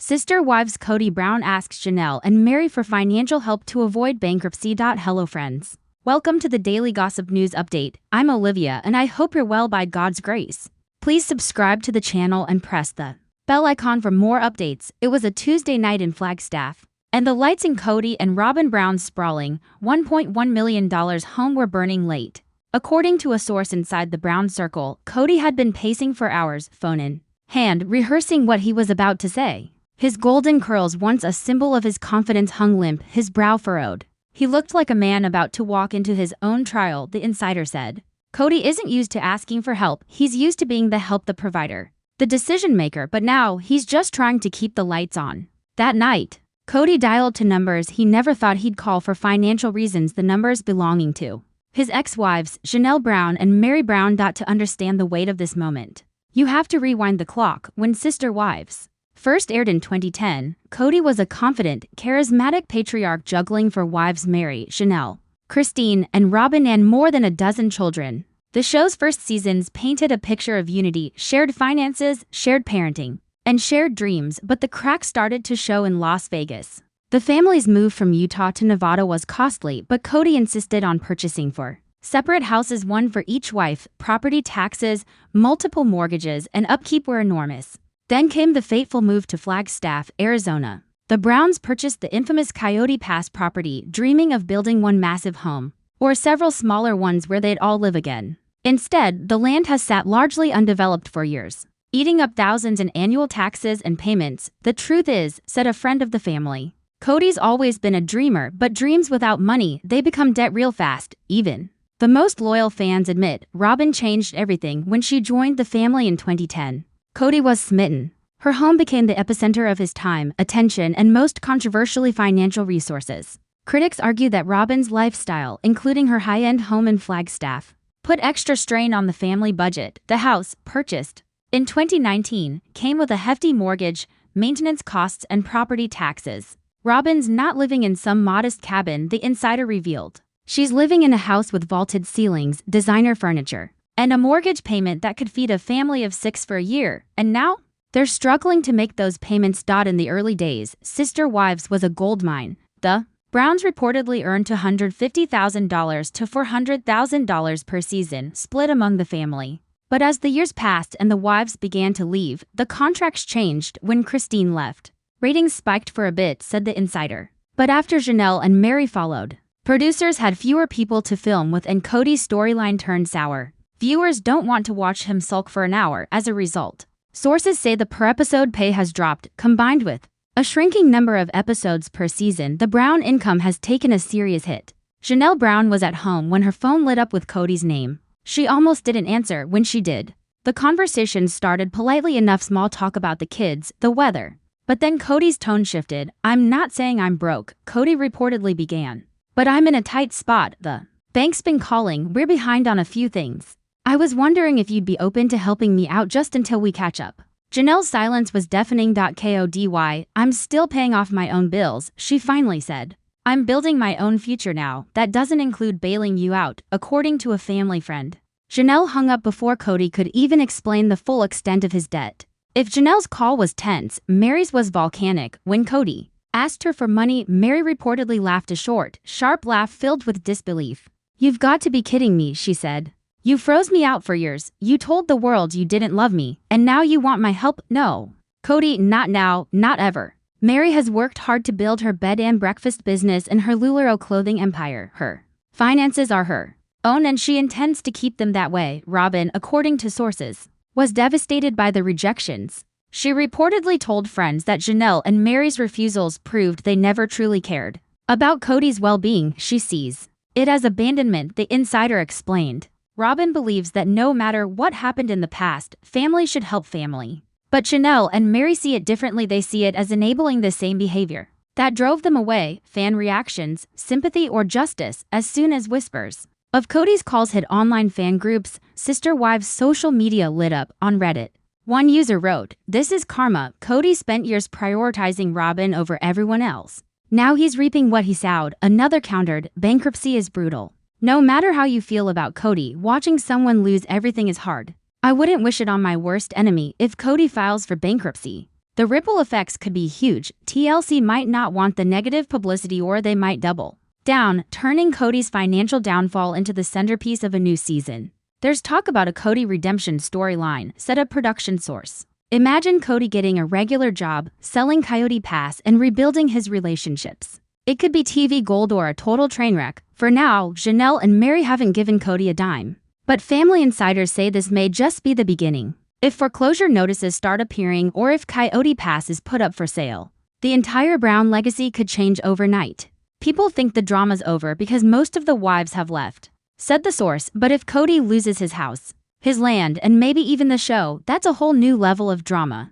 Sister Wives Kody Brown asks Janelle and Meri for financial help to avoid bankruptcy. Hello friends. Welcome to the Daily Gossip News Update. I'm Olivia and I hope you're well by God's grace. Please subscribe to the channel and press the bell icon for more updates. It was a Tuesday night in Flagstaff, and the lights in Kody and Robyn Brown's sprawling $1.1 million home were burning late. According to a source inside the Brown circle, Kody had been pacing for hours, phone in hand, rehearsing what he was about to say. His golden curls, once a symbol of his confidence, hung limp, his brow furrowed. He looked like a man about to walk into his own trial, the insider said. Kody isn't used to asking for help, he's used to being the provider, the decision maker, but now he's just trying to keep the lights on. That night, Kody dialed to numbers he never thought he'd call for financial reasons, the numbers belonging to his ex-wives, Janelle Brown and Meri Brown. To understand the weight of this moment, you have to rewind the clock. When Sister Wives first aired in 2010, Kody was a confident, charismatic patriarch juggling for wives Meri, Janelle, Christine, and Robyn, and more than a dozen children. The show's first seasons painted a picture of unity, shared finances, shared parenting, and shared dreams, but the cracks started to show in Las Vegas. The family's move from Utah to Nevada was costly, but Kody insisted on purchasing four separate houses, one for each wife. Property taxes, multiple mortgages, and upkeep were enormous. Then came the fateful move to Flagstaff, Arizona. The Browns purchased the infamous Coyote Pass property, dreaming of building one massive home, or several smaller ones where they'd all live again. Instead, the land has sat largely undeveloped for years, eating up thousands in annual taxes and payments. The truth is, said a friend of the family, Kody's always been a dreamer, but dreams without money, they become debt real fast. Even the most loyal fans admit Robyn changed everything when she joined the family in 2010. Kody was smitten. Her home became the epicenter of his time, attention, and most controversially, financial resources. Critics argue that Robyn's lifestyle, including her high-end home in Flagstaff, put extra strain on the family budget. The house, purchased in 2019, came with a hefty mortgage, maintenance costs, and property taxes. Robyn's not living in some modest cabin, the insider revealed. She's living in a house with vaulted ceilings, designer furniture, and a mortgage payment that could feed a family of 6 for a year, and now they're struggling to make those payments. In the early days, Sister Wives was a goldmine. The Browns reportedly earned $250,000 to $400,000 per season, split among the family. But as the years passed and the wives began to leave, the contracts changed. When Christine left, ratings spiked for a bit, said the insider. But after Janelle and Meri followed, producers had fewer people to film with, and Kody's storyline turned sour. Viewers don't want to watch him sulk for an hour. As a result, sources say the per-episode pay has dropped. Combined with a shrinking number of episodes per season, the Brown income has taken a serious hit. Janelle Brown was at home when her phone lit up with Kody's name. She almost didn't answer. When she did, the conversation started politely enough, small talk about the kids, the weather. But then Kody's tone shifted. "I'm not saying I'm broke," Kody reportedly began, "but I'm in a tight spot. The bank's been calling. We're behind on a few things. I was wondering if you'd be open to helping me out just until we catch up." Janelle's silence was deafening. Kody, "I'm still paying off my own bills," she finally said. "I'm building my own future now. That doesn't include bailing you out," according to a family friend. Janelle hung up before Kody could even explain the full extent of his debt. If Janelle's call was tense, Meri's was volcanic. When Kody asked her for money, Meri reportedly laughed, a short, sharp laugh filled with disbelief. "You've got to be kidding me," she said. "You froze me out for years. You told the world you didn't love me, and now you want my help?" "No, Kody, not now, not ever." Meri has worked hard to build her bed and breakfast business and her LuLaRoe clothing empire. Her finances are her own, and she intends to keep them that way. Robyn, according to sources, was devastated by the rejections. She reportedly told friends that Janelle and Meri's refusals proved they never truly cared about Kody's well-being. She sees it as abandonment, the insider explained. Robyn believes that no matter what happened in the past, family should help family. But Janelle and Meri see it differently. They see it as enabling the same behavior that drove them away: fan reactions, sympathy, or justice. As soon as whispers of Kody's calls hit online fan groups, Sister Wives social media lit up. On Reddit, one user wrote, "This is karma. Kody spent years prioritizing Robyn over everyone else. Now he's reaping what he sowed." Another countered, "Bankruptcy is brutal. No matter how you feel about Kody, watching someone lose everything is hard. I wouldn't wish it on my worst enemy." If Kody files for bankruptcy, The ripple effects could be huge. TLC might not want the negative publicity, or they might double down, turning Kody's financial downfall into the centerpiece of a new season. There's talk about a Kody redemption storyline, said a production source. Imagine Kody getting a regular job, selling Coyote Pass, and rebuilding his relationships. It could be TV gold or a total train wreck. For now, Janelle and Meri haven't given Kody a dime. But family insiders say this may just be the beginning. If foreclosure notices start appearing, or if Coyote Pass is put up for sale, the entire Brown legacy could change overnight. People think the drama's over because most of the wives have left, said the source, but if Kody loses his house, his land, and maybe even the show, that's a whole new level of drama.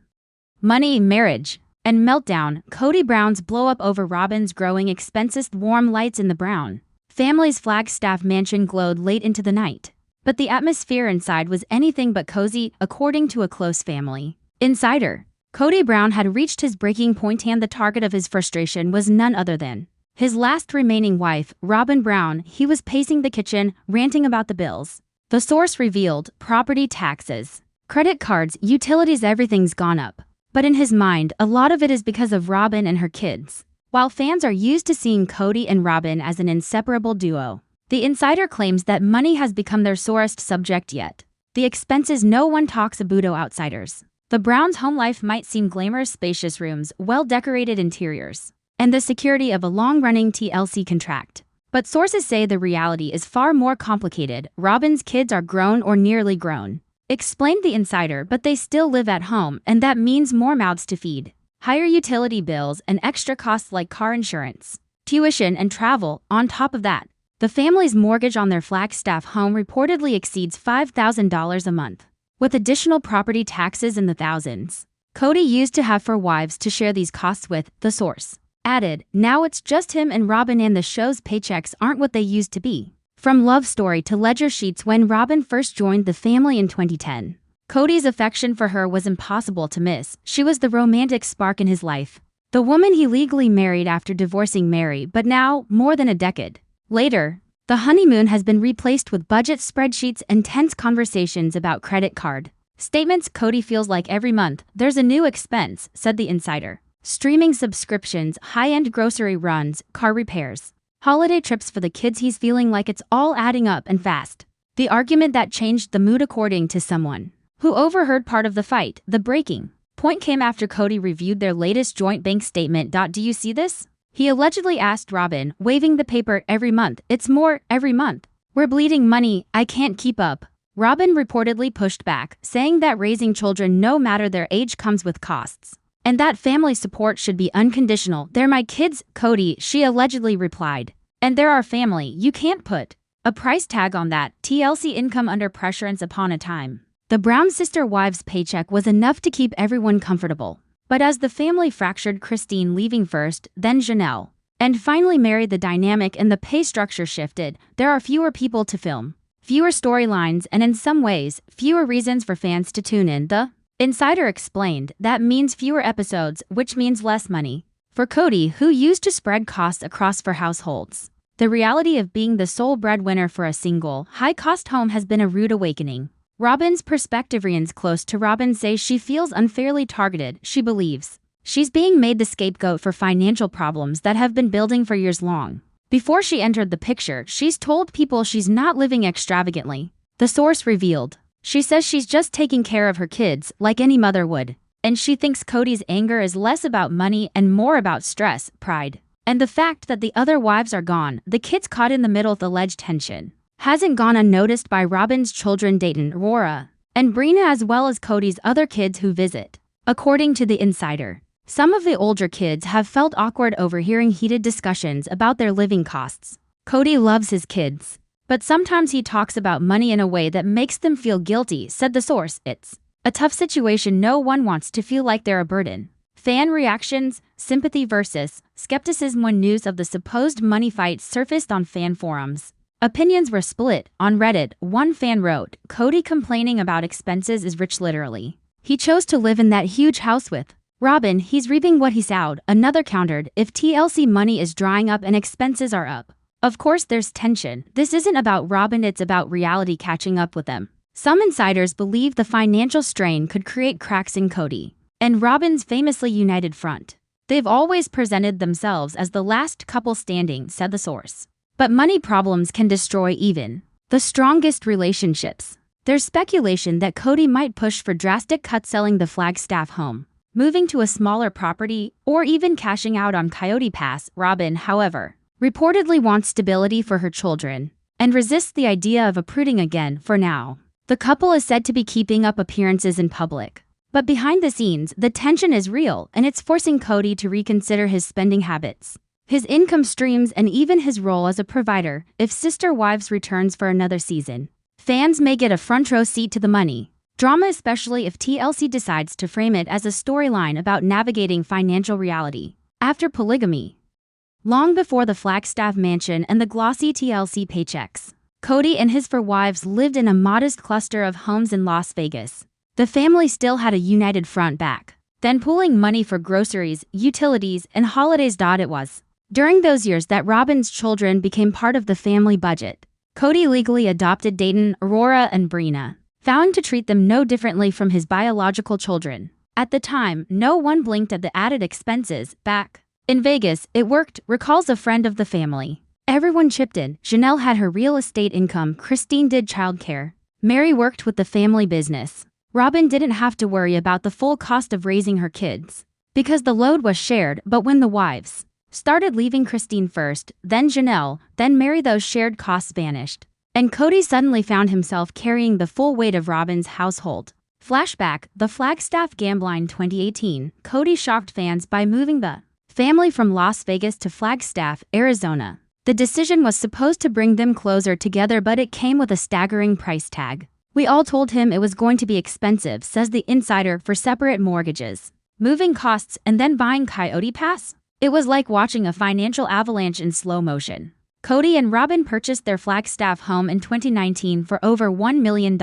Money, marriage, and meltdown. Kody Brown's blow-up over Robyn's growing expenses. Warm lights in the Brown family's Flagstaff mansion glowed late into the night, but the atmosphere inside was anything but cozy, according to a close family insider. Kody Brown had reached his breaking point, and the target of his frustration was none other than his last remaining wife, Robyn Brown. He was pacing the kitchen, ranting about the bills. The source revealed property taxes, credit cards, utilities, everything's gone up. But in his mind, a lot of it is because of Robyn and her kids. While fans are used to seeing Kody and Robyn as an inseparable duo, the insider claims that money has become their sorest subject yet. The expenses no one talks about to outsiders. The Browns' home life might seem glamorous: spacious rooms, well-decorated interiors, and the security of a long-running TLC contract. But sources say the reality is far more complicated. Robyn's kids are grown or nearly grown, explained the insider, but they still live at home, and that means more mouths to feed, higher utility bills, and extra costs like car insurance, tuition, and travel. On top of that, the family's mortgage on their Flagstaff home reportedly exceeds $5,000 a month, with additional property taxes in the thousands. Kody used to have 4 wives to share these costs with, the source added. Now it's just him and Robyn, and the show's paychecks aren't what they used to be. From love story to ledger sheets. When Robyn first joined the family in 2010, Kody's affection for her was impossible to miss. She was the romantic spark in his life, the woman he legally married after divorcing Meri. But now, more than a decade later, the honeymoon has been replaced with budget spreadsheets and tense conversations about credit card statements. Kody feels like every month there's a new expense, said the insider. Streaming subscriptions, high-end grocery runs, car repairs, holiday trips for the kids. He's feeling like it's all adding up and fast. The argument that changed the mood, according to someone who overheard part of the fight. The breaking point came after Kody reviewed their latest joint bank statement. Do you see this? He allegedly asked Robyn, waving the paper. Every month. It's more, every month. We're bleeding money. I can't keep up. Robyn reportedly pushed back, saying that raising children, no matter their age, comes with costs, and that family support should be unconditional. They're my kids, Kody, she allegedly replied. And they're our family. You can't put a price tag on that. TLC income under pressure. Once upon a time, the Brown sister wives' paycheck was enough to keep everyone comfortable. But as the family fractured, Christine leaving first, then Janelle, and finally Meri, the dynamic and the pay structure shifted. There are fewer people to film, fewer storylines, and in some ways, fewer reasons for fans to tune in. The insider explained that means fewer episodes, which means less money for Kody, who used to spread costs across 4 households. The reality of being the sole breadwinner for a single, high-cost home has been a rude awakening. Robyn's perspectivarians close to Robyn say she feels unfairly targeted. She believes she's being made the scapegoat for financial problems that have been building for years long. Before she entered the picture, she's told people she's not living extravagantly, the source revealed. She says she's just taking care of her kids, like any mother would. And she thinks Kody's anger is less about money and more about stress, pride, and the fact that the other wives are gone. The kids caught in the middle. The alleged tension hasn't gone unnoticed by Robyn's children, Dayton, Aurora, and Brina, as well as Kody's other kids who visit. According to the insider, some of the older kids have felt awkward overhearing heated discussions about their living costs. Kody loves his kids, but sometimes he talks about money in a way that makes them feel guilty, said the source. It's a tough situation. No one wants to feel like they're a burden. Fan reactions, sympathy versus skepticism. When news of the supposed money fight surfaced on fan forums, opinions were split. On Reddit, one fan wrote, Kody complaining about expenses is rich literally. He chose to live in that huge house with Robyn. He's reaping what he sowed. Another countered, if TLC money is drying up and expenses are up, of course there's tension. This isn't about Robyn, it's about reality catching up with them. Some insiders believe the financial strain could create cracks in Kody and Robyn's famously united front. They've always presented themselves as the last couple standing, said the source. But money problems can destroy even the strongest relationships. There's speculation that Kody might push for drastic cuts, selling the Flagstaff home, moving to a smaller property, or even cashing out on Coyote Pass. Robyn, however, reportedly wants stability for her children and resists the idea of uprooting again for now. The couple is said to be keeping up appearances in public, but behind the scenes, the tension is real, and it's forcing Kody to reconsider his spending habits, his income streams, and even his role as a provider. If Sister Wives returns for another season, fans may get a front row seat to the money drama, especially if TLC decides to frame it as a storyline about navigating financial reality after polygamy. Long before the Flagstaff mansion and the glossy TLC paychecks, Kody and his four wives lived in a modest cluster of homes in Las Vegas. The family still had a united front back then pooling money for groceries, utilities, and holidays. It was during those years that Robyn's children became part of the family budget. Kody legally adopted Dayton, Aurora, and Brina, vowing to treat them no differently from his biological children. At the time, no one blinked at the added expenses. Back in Vegas, it worked, recalls a friend of the family. Everyone chipped in. Janelle had her real estate income, Christine did childcare, Meri worked with the family business. Robyn didn't have to worry about the full cost of raising her kids, because the load was shared. But when the wives started leaving, Christine first, then Janelle, then Meri, those shared costs vanished, and Kody suddenly found himself carrying the full weight of Robyn's household. Flashback, the Flagstaff gambling 2018, Kody shocked fans by moving the family from Las Vegas to Flagstaff, Arizona. The decision was supposed to bring them closer together, but it came with a staggering price tag. We all told him it was going to be expensive, says the insider, for separate mortgages, moving costs, and then buying Coyote Pass. It was like watching a financial avalanche in slow motion. Kody and Robyn purchased their Flagstaff home in 2019 for over $1 million.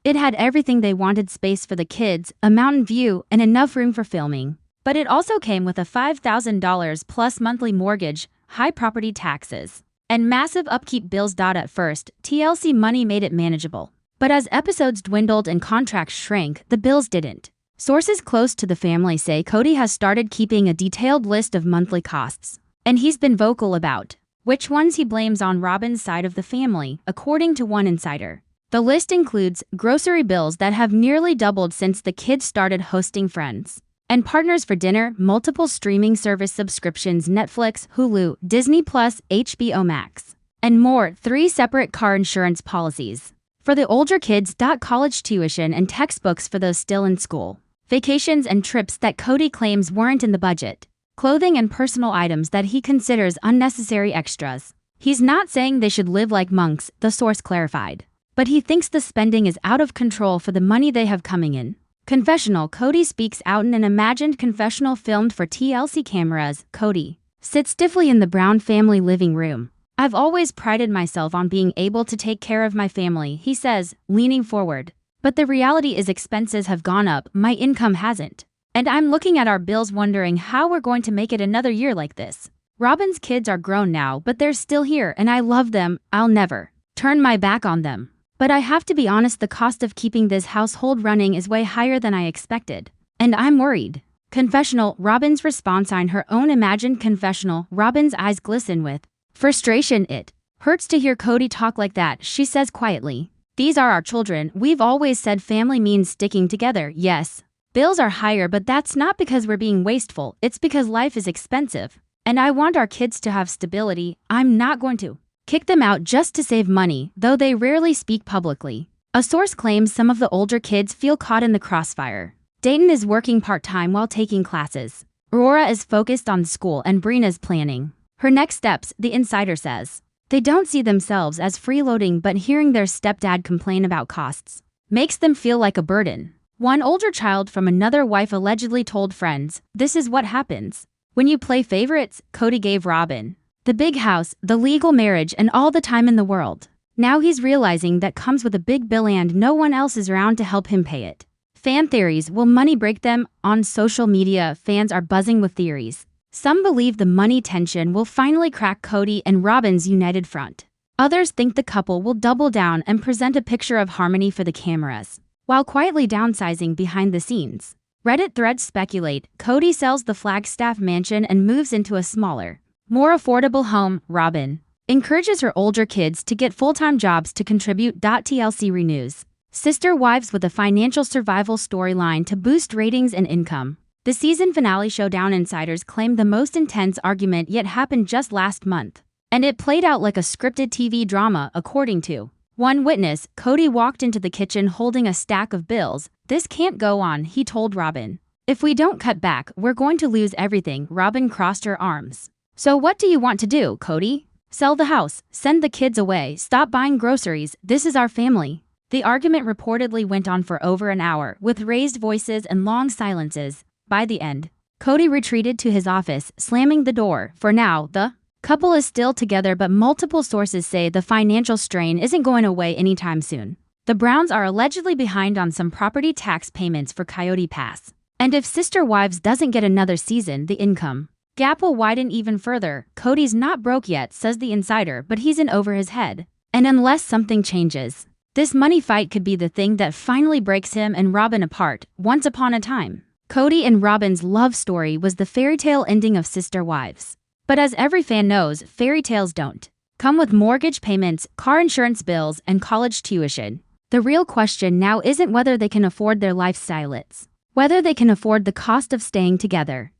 It had everything they wanted: space for the kids, a mountain view, and enough room for filming. But it also came with a $5,000 plus monthly mortgage, high property taxes, and massive upkeep bills. At first, TLC money made it manageable, but as episodes dwindled and contracts shrank, the bills didn't. Sources close to the family say Kody has started keeping a detailed list of monthly costs, and he's been vocal about which ones he blames on Robyn's side of the family. According to one insider, the list includes grocery bills that have nearly doubled since the kids started hosting friends and partners for dinner, multiple streaming service subscriptions, Netflix, Hulu, Disney+, HBO Max, and more, 3 separate car insurance policies for the older kids, college tuition and textbooks for those still in school, vacations and trips that Kody claims weren't in the budget, clothing and personal items that he considers unnecessary extras. He's not saying they should live like monks, the source clarified, but he thinks the spending is out of control for the money they have coming in. Confessional. Kody speaks out in an imagined confessional filmed for TLC cameras. Kody sits stiffly in the Brown family living room. I've always prided myself on being able to take care of my family, he says, leaning forward. But the reality is expenses have gone up, my income hasn't. And I'm looking at our bills wondering how we're going to make it another year like this. Robyn's kids are grown now, but they're still here and I love them. I'll never turn my back on them. But I have to be honest, the cost of keeping this household running is way higher than I expected, and I'm worried. Confessional. Robyn's response on her own imagined confessional. Robyn's eyes glisten with frustration. It hurts to hear Kody talk like that, she says quietly. These are our children. We've always said family means sticking together. Yes, bills are higher, but that's not because we're being wasteful. It's because life is expensive, and I want our kids to have stability. I'm not going to kick them out just to save money, though they rarely speak publicly. A source claims some of the older kids feel caught in the crossfire. Dayton is working part-time while taking classes. Aurora is focused on school and Brina's planning her next steps, the insider says. They don't see themselves as freeloading, but hearing their stepdad complain about costs makes them feel like a burden. One older child from another wife allegedly told friends, "This is what happens when you play favorites." Kody gave Robyn the big house, the legal marriage, and all the time in the world. Now he's realizing that comes with a big bill and no one else is around to help him pay it. Fan theories. Will money break them? On social media, fans are buzzing with theories. Some believe the money tension will finally crack Kody and Robyn's united front. Others think the couple will double down and present a picture of harmony for the cameras, while quietly downsizing behind the scenes. Reddit threads speculate Kody sells the Flagstaff mansion and moves into a smaller, more affordable home. Robyn encourages her older kids to get full-time jobs to contribute. TLC renews sister wives with a financial survival storyline to boost ratings and income. The season finale showdown insiders claim the most intense argument yet happened just last month, and it played out like a scripted TV drama, according to one witness. Kody walked into the kitchen holding a stack of bills. "This can't go on," he told Robyn. "If we don't cut back, we're going to lose everything." Robyn crossed her arms. "So what do you want to do, Kody? Sell the house, send the kids away, stop buying groceries. This is our family." The argument reportedly went on for over an hour, with raised voices and long silences. By the end, Kody retreated to his office, slamming the door. For now, the couple is still together, but multiple sources say the financial strain isn't going away anytime soon. The Browns are allegedly behind on some property tax payments for Coyote Pass, and if Sister Wives doesn't get another season, the income gap will widen even further. Kody's not broke yet, says the insider, but he's in over his head. And unless something changes, this money fight could be the thing that finally breaks him and Robyn apart. Once upon a time, Kody and Robyn's love story was the fairy tale ending of Sister Wives. But as every fan knows, fairy tales don't come with mortgage payments, car insurance bills, and college tuition. The real question now isn't whether they can afford their lifestyle, it's whether they can afford the cost of staying together.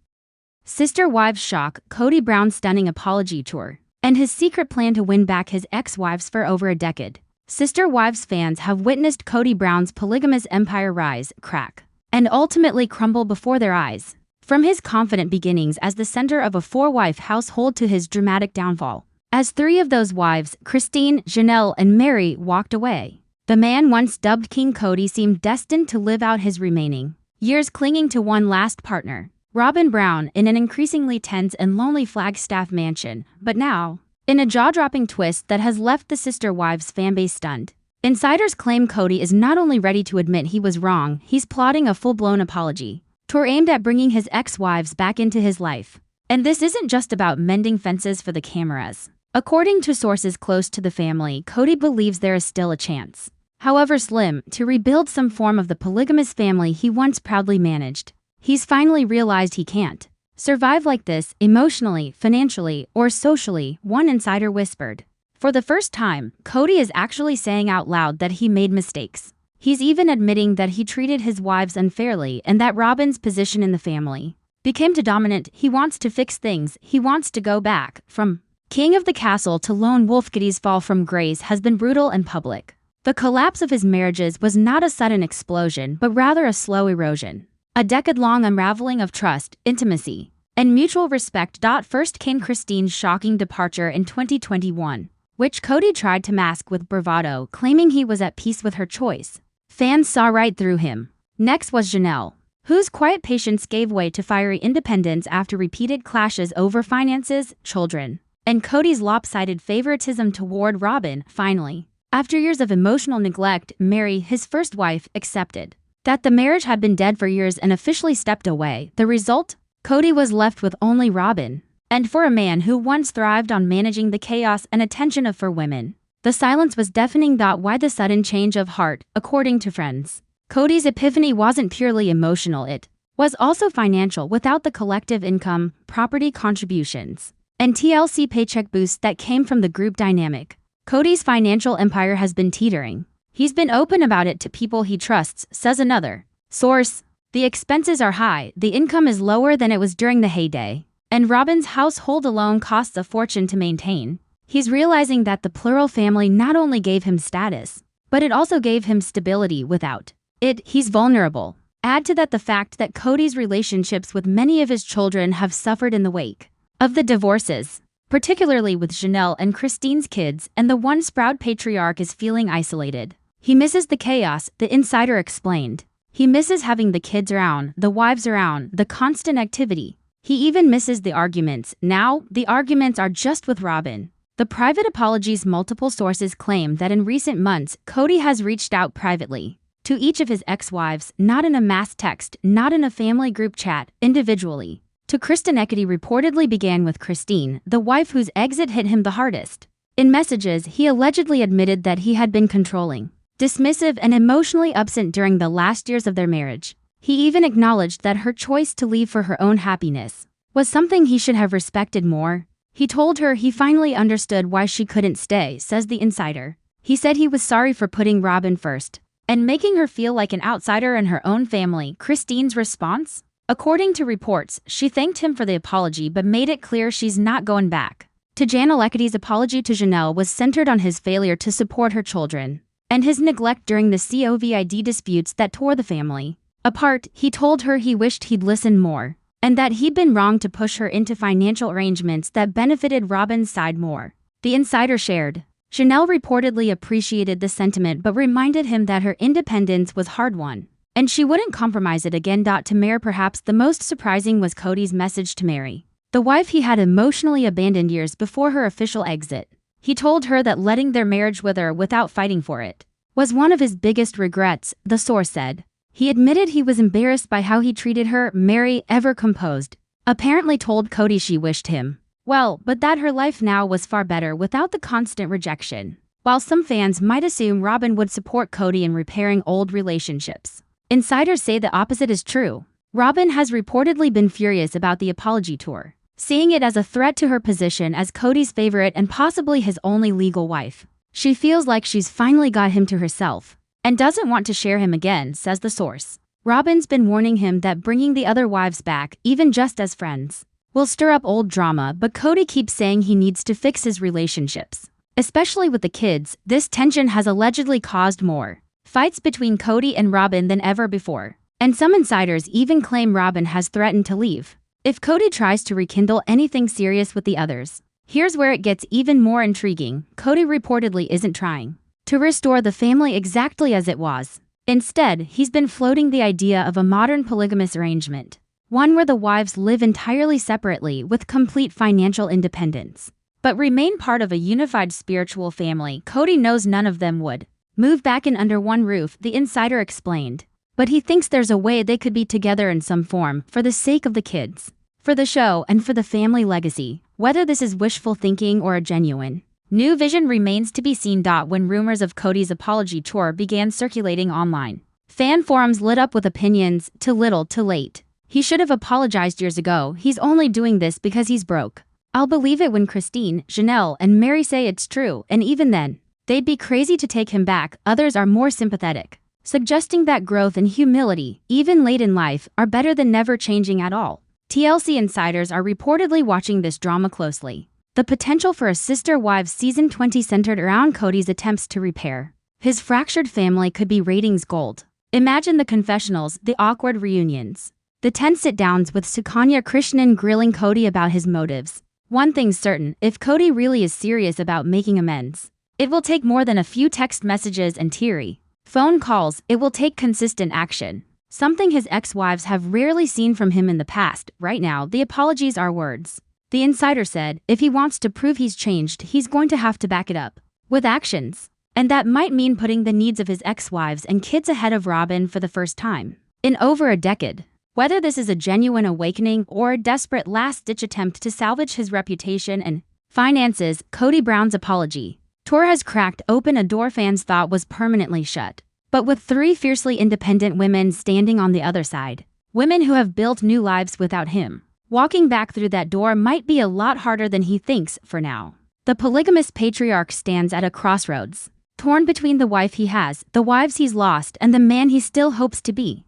Sister Wives shock, Kody Brown's stunning apology tour, and his secret plan to win back his ex-wives for over a decade. Sister Wives fans have witnessed Kody Brown's polygamous empire rise, crack, and ultimately crumble before their eyes. From his confident beginnings as the center of a four-wife household to his dramatic downfall, as three of those wives, Christine, Janelle, and Meri, walked away, the man once dubbed King Kody seemed destined to live out his remaining years clinging to one last partner, Robyn Brown, in an increasingly tense and lonely Flagstaff mansion. But now, in a jaw-dropping twist that has left the Sister Wives fanbase stunned, insiders claim Kody is not only ready to admit he was wrong, he's plotting a full-blown apology tour aimed at bringing his ex-wives back into his life. And this isn't just about mending fences for the cameras. According to sources close to the family, Kody believes there is still a chance, however slim, to rebuild some form of the polygamous family he once proudly managed. He's finally realized he can't survive like this, emotionally, financially, or socially, one insider whispered. For the first time, Kody is actually saying out loud that he made mistakes. He's even admitting that he treated his wives unfairly and that Robyn's position in the family became too dominant. He wants to fix things. He wants to go back. From king of the castle to lone wolf, Kody's fall from grace has been brutal and public. The collapse of his marriages was not a sudden explosion, but rather a slow erosion. A decade-long unraveling of trust, intimacy, and mutual respect. First came Christine's shocking departure in 2021, which Kody tried to mask with bravado, claiming he was at peace with her choice. Fans saw right through him. Next was Janelle, whose quiet patience gave way to fiery independence after repeated clashes over finances, children, and Kody's lopsided favoritism toward Robyn. Finally, after years of emotional neglect, Meri, his first wife, accepted that the marriage had been dead for years and officially stepped away. The result? Kody was left with only Robyn. And for a man who once thrived on managing the chaos and attention of four women, the silence was deafening. Why the sudden change of heart? According to friends, Kody's epiphany wasn't purely emotional, it was also financial. Without the collective income, property contributions, and TLC paycheck boosts that came from the group dynamic, Kody's financial empire has been teetering. He's been open about it to people he trusts, says another source. The expenses are high, the income is lower than it was during the heyday, and Robyn's household alone costs a fortune to maintain. He's realizing that the plural family not only gave him status, but it also gave him stability. Without it, he's vulnerable. Add to that the fact that Kody's relationships with many of his children have suffered in the wake of the divorces, particularly with Janelle and Christine's kids, and the once proud patriarch is feeling isolated. He misses the chaos, the insider explained. He misses having the kids around, the wives around, the constant activity. He even misses the arguments. Now, the arguments are just with Robyn. The private apologies. Multiple sources claim that in recent months, Kody has reached out privately to each of his ex-wives, not in a mass text, not in a family group chat, individually. To Kristen, Kody reportedly began with Christine, the wife whose exit hit him the hardest. In messages, he allegedly admitted that he had been controlling, dismissive, and emotionally absent during the last years of their marriage. He even acknowledged that her choice to leave for her own happiness was something he should have respected more. He told her he finally understood why she couldn't stay, says the insider. He said he was sorry for putting Robyn first and making her feel like an outsider in her own family. Christine's response? According to reports, she thanked him for the apology but made it clear she's not going back. To Janelle, Kody's apology to Janelle was centered on his failure to support her children and his neglect during the COVID disputes that tore the family apart. He told her he wished he'd listened more and that he'd been wrong to push her into financial arrangements that benefited Robyn's side more. The insider shared. Janelle reportedly appreciated the sentiment but reminded him that her independence was hard-won and she wouldn't compromise it again. To Meri, perhaps the most surprising was Kody's message to Meri, the wife he had emotionally abandoned years before her official exit. He told her that letting their marriage wither without fighting for it was one of his biggest regrets, the source said. He admitted he was embarrassed by how he treated her. Meri, ever composed, apparently told Kody she wished him well, but that her life now was far better without the constant rejection. While some fans might assume Robyn would support Kody in repairing old relationships, insiders say the opposite is true. Robyn has reportedly been furious about the apology tour, seeing it as a threat to her position as Kody's favorite and possibly his only legal wife. She feels like she's finally got him to herself and doesn't want to share him again, says the source. Robyn's been warning him that bringing the other wives back, even just as friends, will stir up old drama, but Kody keeps saying he needs to fix his relationships, especially with the kids. This tension has allegedly caused more fights between Kody and Robyn than ever before, and some insiders even claim Robyn has threatened to leave if Kody tries to rekindle anything serious with the others. Here's where it gets even more intriguing. Kody reportedly isn't trying to restore the family exactly as it was. Instead, he's been floating the idea of a modern polygamous arrangement, one where the wives live entirely separately with complete financial independence, but remain part of a unified spiritual family. Kody knows none of them would move back in under one roof, the insider explained, but he thinks there's a way they could be together in some form for the sake of the kids, for the show, and for the family legacy. Whether this is wishful thinking or a genuine new vision remains to be seen. When rumors of Kody's apology tour began circulating online, fan forums lit up with opinions: too little, too late. He should have apologized years ago. He's only doing this because he's broke. I'll believe it when Christine, Janelle, and Meri say it's true, and even then, they'd be crazy to take him back. Others are more sympathetic, suggesting that growth and humility, even late in life, are better than never changing at all. TLC insiders are reportedly watching this drama closely. The potential for a Sister Wives season 20 centered around Kody's attempts to repair his fractured family could be ratings gold. Imagine the confessionals, the awkward reunions, the tense sit-downs with Sukanya Krishnan grilling Kody about his motives. One thing's certain: if Kody really is serious about making amends, it will take more than a few text messages and teary phone calls. It will take consistent action, something his ex-wives have rarely seen from him in the past. Right now, the apologies are words. The insider said if he wants to prove he's changed, he's going to have to back it up with actions. And that might mean putting the needs of his ex-wives and kids ahead of Robyn for the first time in over a decade. Whether this is a genuine awakening or a desperate last-ditch attempt to salvage his reputation and finances, Kody Brown's apology tour has cracked open a door fans thought was permanently shut. But with three fiercely independent women standing on the other side, women who have built new lives without him, walking back through that door might be a lot harder than he thinks for now. The polygamous patriarch stands at a crossroads, torn between the wife he has, the wives he's lost, and the man he still hopes to be.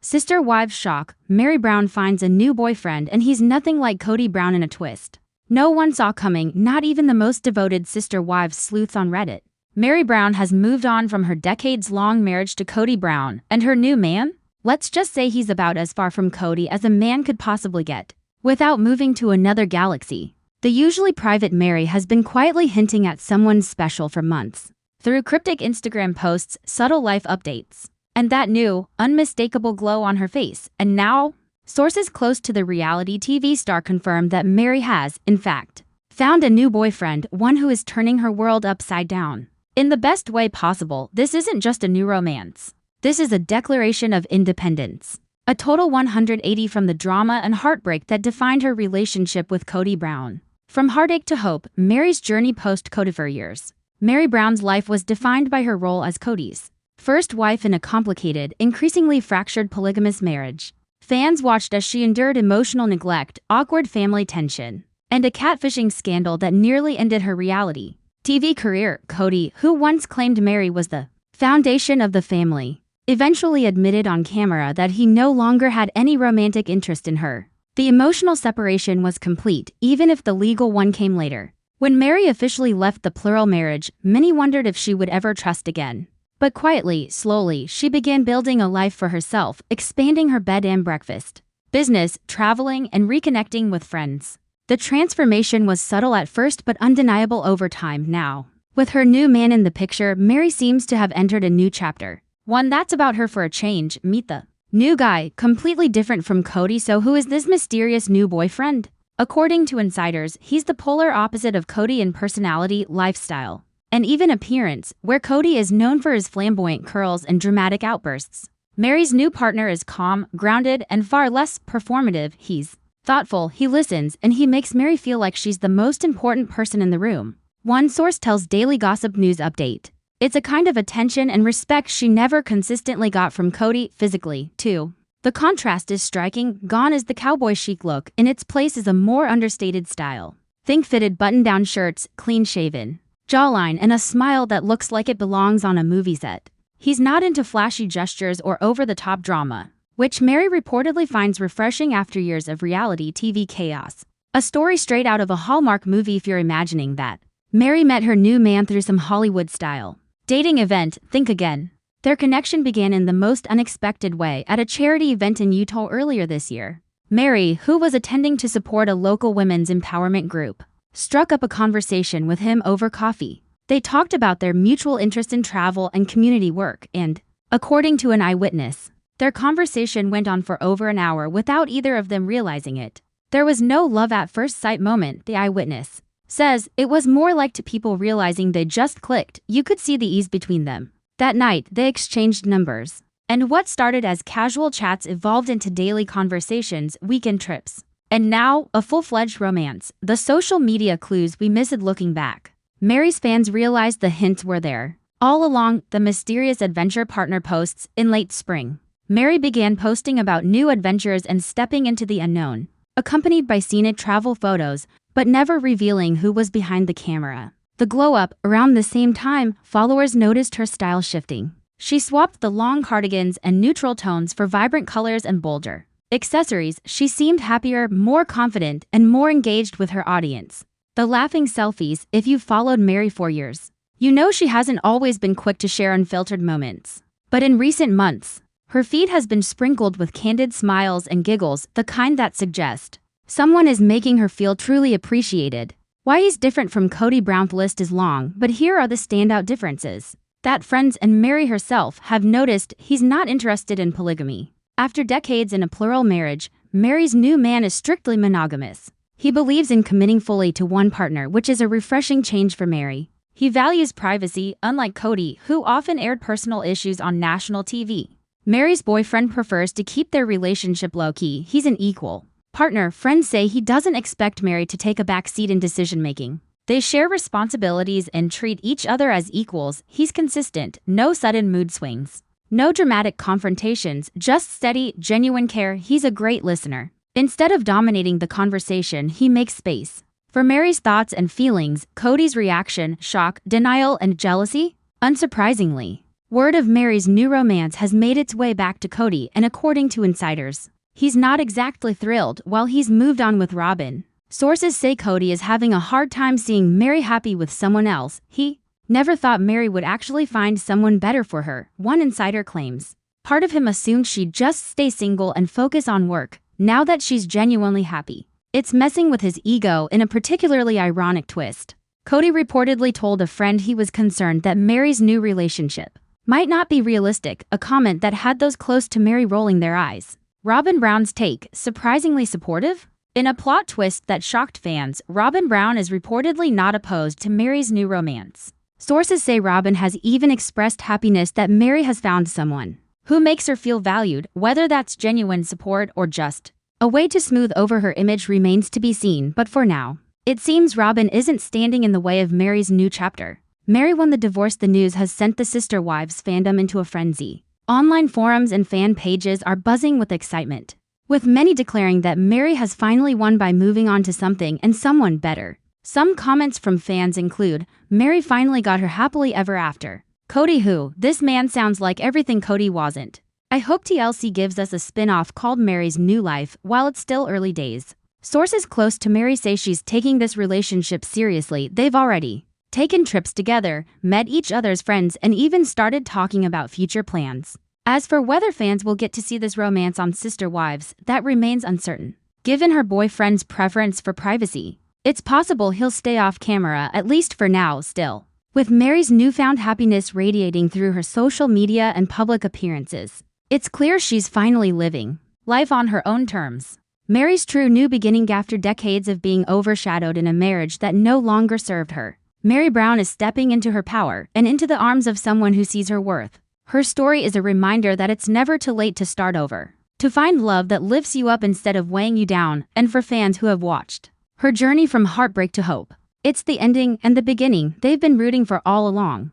Sister Wives shock: Meri Brown finds a new boyfriend and he's nothing like Kody Brown in a twist no one saw coming, not even the most devoted Sister Wives sleuths on Reddit. Meri Brown has moved on from her decades-long marriage to Kody Brown, and her new man? Let's just say he's about as far from Kody as a man could possibly get, without moving to another galaxy. The usually private Meri has been quietly hinting at someone special for months, through cryptic Instagram posts, subtle life updates, and that new, unmistakable glow on her face. And now, sources close to the reality TV star confirm that Meri has, in fact, found a new boyfriend, one who is turning her world upside down. In the best way possible. This isn't just a new romance. This is a declaration of independence. A total 180 from the drama and heartbreak that defined her relationship with Kody Brown. From heartache to hope, Meri's journey post-Kody. For years, Meri Brown's life was defined by her role as Kody's first wife in a complicated, increasingly fractured polygamous marriage. Fans watched as she endured emotional neglect, awkward family tension, and a catfishing scandal that nearly ended her reality TV career. Kody, who once claimed Meri was the foundation of the family, eventually admitted on camera that he no longer had any romantic interest in her. The emotional separation was complete, even if the legal one came later. When Meri officially left the plural marriage, many wondered if she would ever trust again. But quietly, slowly, she began building a life for herself, expanding her bed and breakfast, business, traveling, and reconnecting with friends. The transformation was subtle at first but undeniable over time. Now, with her new man in the picture, Meri seems to have entered a new chapter. One that's about her for a change. Meet the new guy, completely different from Kody. So who is this mysterious new boyfriend? According to insiders, he's the polar opposite of Kody in personality, lifestyle, and even appearance, where Kody is known for his flamboyant curls and dramatic outbursts. Meri's new partner is calm, grounded, and far less performative. He's thoughtful, he listens, and he makes Meri feel like she's the most important person in the room. One source tells Daily Gossip News Update, it's a kind of attention and respect she never consistently got from Kody physically, too. The contrast is striking. Gone is the cowboy chic look, in its place is a more understated style. Think fitted button-down shirts, clean-shaven jawline, and a smile that looks like it belongs on a movie set. He's not into flashy gestures or over-the-top drama, which Meri reportedly finds refreshing after years of reality TV chaos. A story straight out of a Hallmark movie if you're imagining that. Meri met her new man through some Hollywood-style dating event. Think again. Their connection began in the most unexpected way at a charity event in Utah earlier this year. Meri, who was attending to support a local women's empowerment group, struck up a conversation with him over coffee. They talked about their mutual interest in travel and community work, and, according to an eyewitness, their conversation went on for over an hour without either of them realizing it. There was no love at first sight moment, the eyewitness says. It was more like two people realizing they just clicked. You could see the ease between them. That night, they exchanged numbers, and what started as casual chats evolved into daily conversations, weekend trips, and now, a full-fledged romance. The social media clues we missed looking back. Meri's fans realized the hints were there all along. The mysterious adventure partner posts. In late spring, Meri began posting about new adventures and stepping into the unknown, accompanied by scenic travel photos, but never revealing who was behind the camera. The glow-up. Around the same time, followers noticed her style shifting. She swapped the long cardigans and neutral tones for vibrant colors and bolder accessories. She seemed happier, more confident, and more engaged with her audience. The laughing selfies. If you've followed Meri for years, you know she hasn't always been quick to share unfiltered moments. But in recent months, her feed has been sprinkled with candid smiles and giggles, the kind that suggest someone is making her feel truly appreciated. Why he's different from Kody Brown's list is long, but here are the standout differences that friends and Meri herself have noticed. He's not interested in polygamy. After decades in a plural marriage, Meri's new man is strictly monogamous. He believes in committing fully to one partner, which is a refreshing change for Meri. He values privacy, unlike Kody, who often aired personal issues on national TV. Meri's boyfriend prefers to keep their relationship low-key. He's an equal partner. Friends say he doesn't expect Meri to take a back seat in decision-making. They share responsibilities and treat each other as equals. He's consistent, no sudden mood swings, no dramatic confrontations, just steady, genuine care. He's a great listener. Instead of dominating the conversation, he makes space for Meri's thoughts and feelings. Kody's reaction: shock, denial, and jealousy? Unsurprisingly, word of Meri's new romance has made its way back to Kody, and according to insiders, he's not exactly thrilled. While he's moved on with Robyn, sources say Kody is having a hard time seeing Meri happy with someone else. He never thought Meri would actually find someone better for her, one insider claims. Part of him assumed she'd just stay single and focus on work. Now that she's genuinely happy, it's messing with his ego in a particularly ironic twist. Kody reportedly told a friend he was concerned that Meri's new relationship might not be realistic, a comment that had those close to Meri rolling their eyes. Robyn Brown's take: surprisingly supportive? In a plot twist that shocked fans, Robyn Brown is reportedly not opposed to Meri's new romance. Sources say Robyn has even expressed happiness that Meri has found someone who makes her feel valued. Whether that's genuine support or just a way to smooth over her image remains to be seen, but for now, it seems Robyn isn't standing in the way of Meri's new chapter. Meri won the divorce. The news has sent the sister wives fandom into a frenzy. Online forums and fan pages are buzzing with excitement, with many declaring that Meri has finally won by moving on to something and someone better. Some comments from fans include, "Meri finally got her happily ever after. Kody who? This man sounds like everything Kody wasn't. I hope TLC gives us a spin-off called Meri's New Life while it's still early days." Sources close to Meri say she's taking this relationship seriously. They've already taken trips together, met each other's friends, and even started talking about future plans. As for whether fans will get to see this romance on Sister Wives, that remains uncertain. Given her boyfriend's preference for privacy, it's possible he'll stay off camera, at least for now still. With Meri's newfound happiness radiating through her social media and public appearances, it's clear she's finally living life on her own terms. Meri's true new beginning after decades of being overshadowed in a marriage that no longer served her. Meri Brown is stepping into her power and into the arms of someone who sees her worth. Her story is a reminder that it's never too late to start over, to find love that lifts you up instead of weighing you down. And for fans who have watched her journey from heartbreak to hope, it's the ending and the beginning they've been rooting for all along.